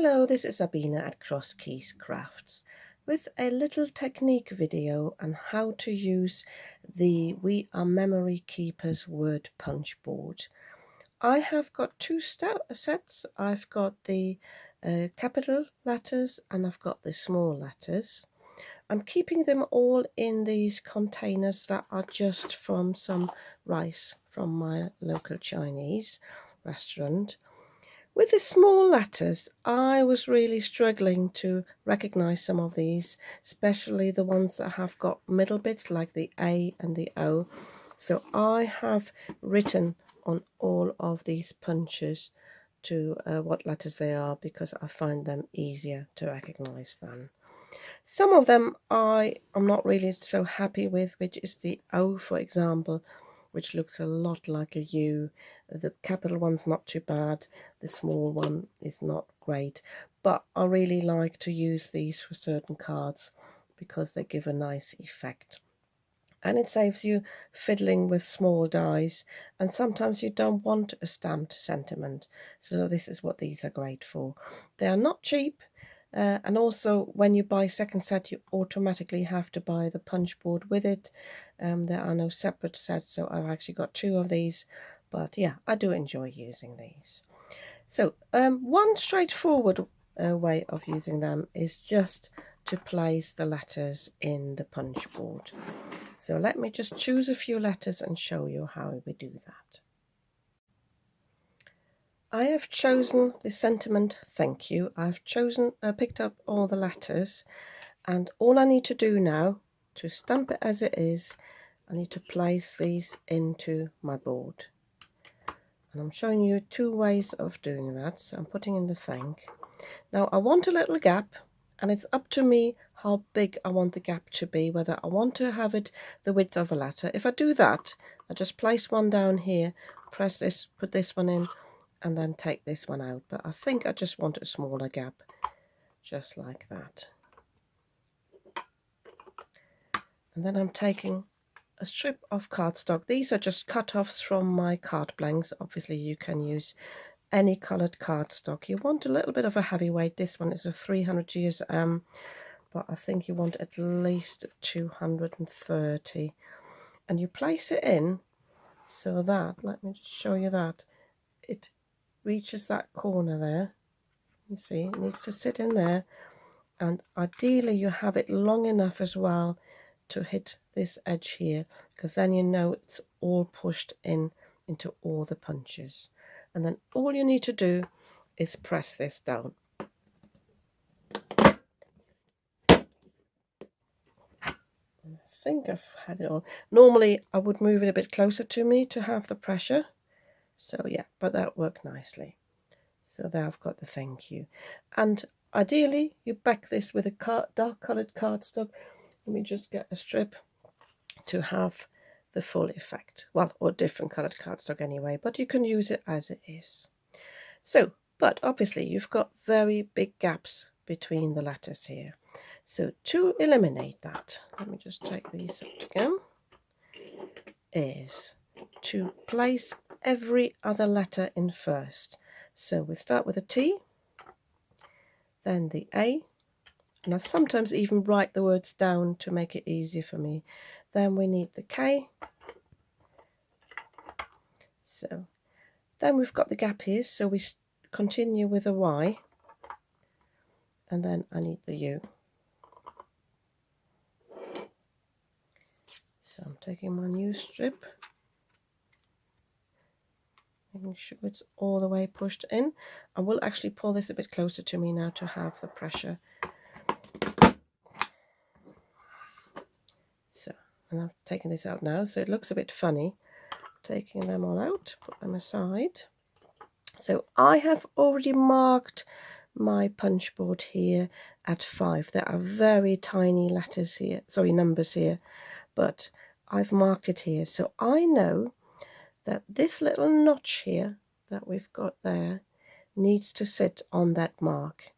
Hello, this is Sabina at Cross Keys Crafts with a little technique video on how to use the We Are Memory Keepers word punch board. I have got two sets. I've got the capital letters and I've got the small letters. I'm keeping them all in these containers that are just from some rice from my local Chinese restaurant. With the small letters, I was really struggling to recognise some of these, especially the ones that have got middle bits like the A and the O. So I have written on all of these punches to what letters they are because I find them easier to recognise than. Some of them I'm not really so happy with, which is the O, for example, which looks a lot like a U. The capital one's not too bad, the small one is not great, but I really like to use these for certain cards because they give a nice effect. And it saves you fiddling with small dies, and sometimes you don't want a stamped sentiment, so this is what these are great for. They are not cheap. And also when you buy second set you automatically have to buy the punch board with it. There are no separate sets, so I've actually got two of these, but yeah, I do enjoy using these. So one straightforward way of using them is just to place the letters in the punch board. So let me just choose a few letters and show you how we do that. I have chosen the sentiment thank you. I've picked up all the letters, and all I need to do now to stamp it as it is, I need to place these into my board. And I'm showing you two ways of doing that. So I'm putting in the thank. Now I want a little gap, and it's up to me how big I want the gap to be, whether I want to have it the width of a letter. If I do that, I just place one down here, press this, put this one in, and then take this one out. But I think I just want a smaller gap, just like that. And then I'm taking a strip of cardstock. These are just cut-offs from my card blanks. Obviously you can use any coloured cardstock. You want a little bit of a heavyweight. This one is a 300 GSM, but I think you want at least 230. And you place it in so that, let me just show you that, it reaches that corner there. You see, it needs to sit in there, and ideally you have it long enough as well to hit this edge here, because then you know it's all pushed in into all the punches. And then all you need to do is press this down. I think I've had it all. Normally I would move it a bit closer to me to have the pressure, so yeah, but that worked nicely. So there I've got the thank you, and ideally you back this with a dark coloured cardstock. Let me just get a strip to have the full effect, well, or different coloured cardstock anyway, but you can use it as it is. So, but obviously you've got very big gaps between the letters here, so to eliminate that, let me just take these out again, is to place every other letter in first. So we start with a T, then the A, and I sometimes even write the words down to make it easier for me. Then we need the K. So then we've got the gap here, so we continue with a Y, and then I need the U. So I'm taking my new strip, making sure it's all the way pushed in. I will actually pull this a bit closer to me now to have the pressure. So, and I've taken this out now, so it looks a bit funny. Taking them all out, put them aside. So I have already marked my punch board here at 5. There are very tiny letters here, sorry, numbers here, but I've marked it here, so I know that this little notch here that we've got there needs to sit on that mark.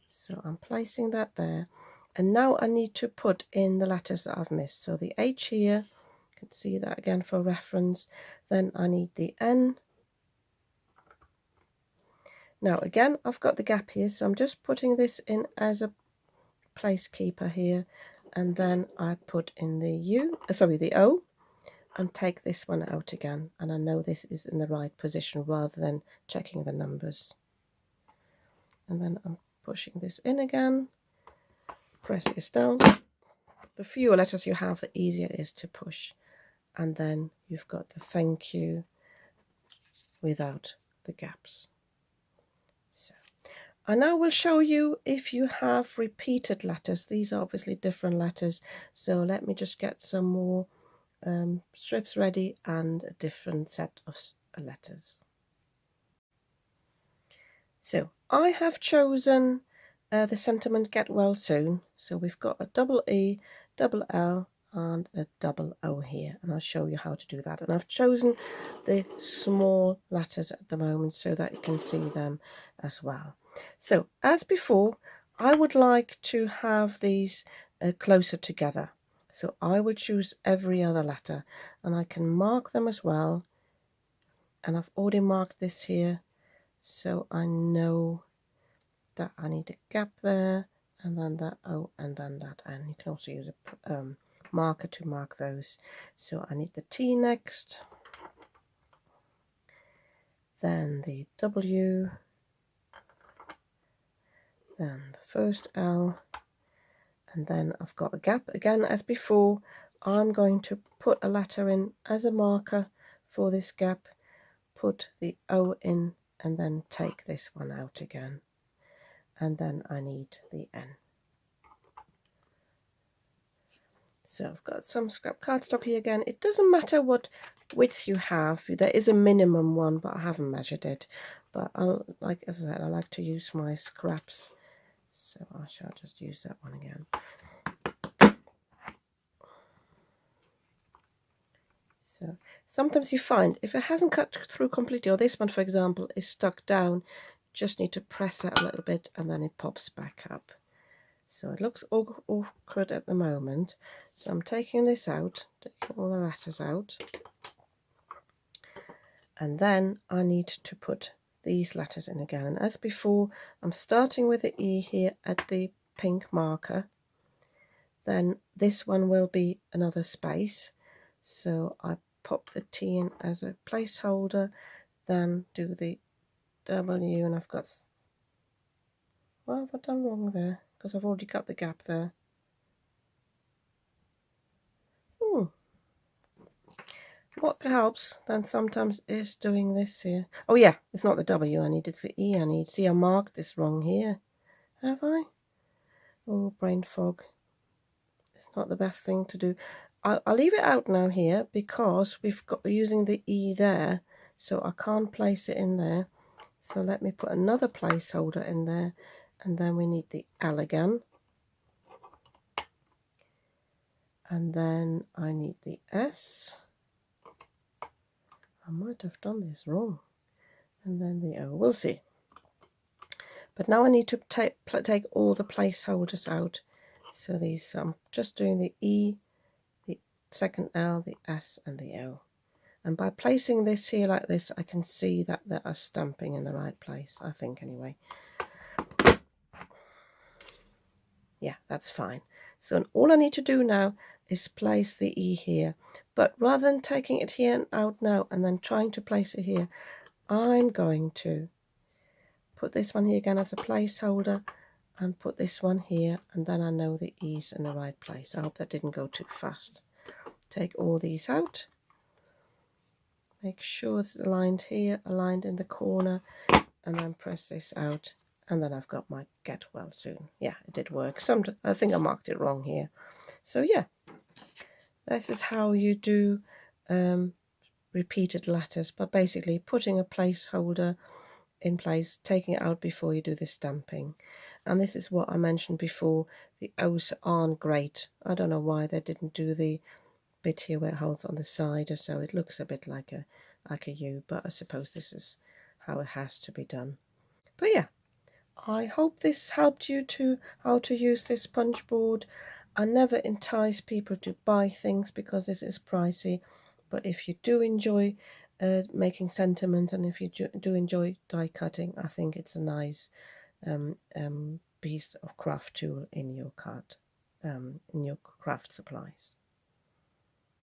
So I'm placing that there, and now I need to put in the letters that I've missed. So the H here, you can see that again for reference. Then I need the N, Now again, I've got the gap here, so I'm just putting this in as a place keeper here, and then I put in the O, and take this one out again, and I know this is in the right position rather than checking the numbers. And then I'm pushing this in again, press this down. The fewer letters you have, the easier it is to push. And then you've got the thank you without the gaps. So I now will show you if you have repeated letters. These are obviously different letters, so let me just get some more strips ready and a different set of letters. So I have chosen the sentiment get well soon. So we've got a double E, double L and a double O here, and I'll show you how to do that. And I've chosen the small letters at the moment so that you can see them as well. So as before, I would like to have these closer together. So I would choose every other letter, and I can mark them as well. And I've already marked this here, so I know that I need a gap there, and then that O, and then that N. You can also use a marker to mark those. So I need the T next, then the W, then the first L, and then I've got a gap again as before. I'm going to put a letter in as a marker for this gap, put the O in, and then take this one out again, and then I need the N. So I've got some scrap cardstock here again. It doesn't matter what width you have. There is a minimum one, but I haven't measured it. But as I said, I like to use my scraps, so I shall just use that one again. So sometimes you find if it hasn't cut through completely, or this one for example is stuck down, just need to press it a little bit and then it pops back up. So it looks awkward at the moment. So I'm taking this out, taking all the letters out. And then I need to put these letters in again. And as before, I'm starting with the E here at the pink marker. Then this one will be another space. So I pop the T in as a placeholder, then do the W, and I've got, what have I done wrong there? Because I've already got the gap there. What helps then sometimes is doing this here. Oh yeah, it's not the W I need, it's the E I need. See, I marked this wrong here. Have I? Oh, brain fog. It's not the best thing to do. I'll leave it out now here because we're using the E there, so I can't place it in there. So let me put another placeholder in there, and then we need the L again. And then I need the S. I might have done this wrong. And then the O, we'll see. But now I need to take all the placeholders out. So these, I'm just doing the E, the second L, the S and the O. And by placing this here like this, I can see that they are stamping in the right place, I think anyway. Yeah, that's fine. So all I need to do now is place the E here. But rather than taking it here and out now and then trying to place it here, I'm going to put this one here again as a placeholder and put this one here, and then I know the E's in the right place. I hope that didn't go too fast. Take all these out. Make sure it's aligned here, aligned in the corner, and then press this out. And then I've got my get well soon. Yeah, it did work. I think I marked it wrong here. So yeah, this is how you do repeated letters, but basically putting a placeholder in place, taking it out before you do the stamping. And this is what I mentioned before, the O's aren't great. I don't know why they didn't do the bit here where it holds on the side or so. It looks a bit like a U, but I suppose this is how it has to be done. But yeah, I hope this helped you to how to use this punch board. I never entice people to buy things because this is pricey, but if you do enjoy making sentiment, and if you do enjoy die cutting, I think it's a nice piece of craft tool in your cart, in your craft supplies.